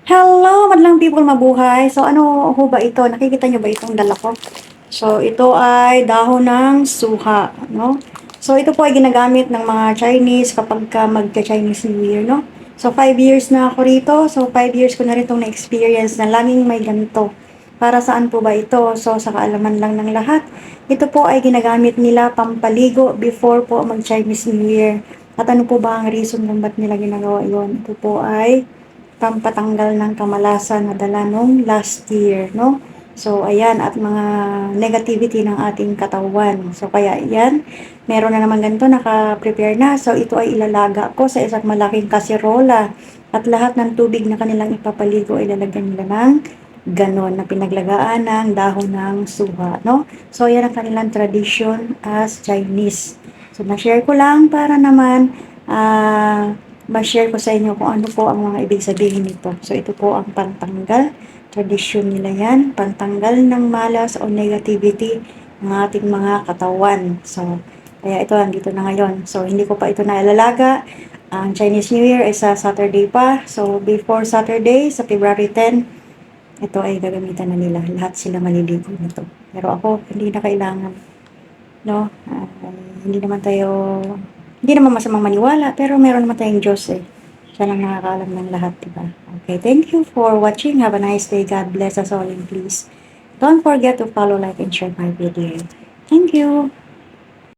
Hello, madlang people, mabuhay. So, ano ho ba ito? Nakikita nyo ba itong dala ko? So, ito ay dahon ng suha, no? So, ito po ay ginagamit ng mga Chinese kapag ka magka-Chinese New Year, no? So, 5 years na ako rito. So, 5 years ko na rin itong na-experience na laging may ganito. Para saan po ba ito? So, sa kaalaman lang ng lahat, ito po ay ginagamit nila pampaligo before po mag-Chinese New Year. At ano po ba ang reason kung ba't nila ginagawa yon? Ito po ay pampatanggal ng kamalasan na dala nung last year, no? So, ayan, at mga negativity ng ating katawan. So, kaya yan, meron na naman ganito, naka-prepare na. So, ito ay ilalaga ko sa isang malaking kaserola. At lahat ng tubig na kanilang ipapaligo ay lalagyan nila ng ganon na pinaglagaan ng dahon ng suha, no? So, yan ang kanilang tradition as Chinese. So, na-share ko lang para naman, ma-share ko sa inyo kung ano po ang mga ibig sabihin nito. So, ito po ang pantanggal. Tradisyon nila yan. Pantanggal ng malas o negativity ng ating mga katawan. So, kaya ito, andito na ngayon. So, hindi ko pa ito nailalaga. Ang Chinese New Year ay sa Saturday pa. So, before Saturday, sa February 10, ito ay gagamitan na nila. Lahat sila maliligo nito. Pero ako, hindi na kailangan. No? Hindi naman tayo, hindi naman masamang maniwala, pero meron naman tayong Diyos eh. Siya lang nakakaalam ng lahat, diba? Okay, thank you for watching. Have a nice day. God bless us all and please don't forget to follow, like, and share my video. Thank you.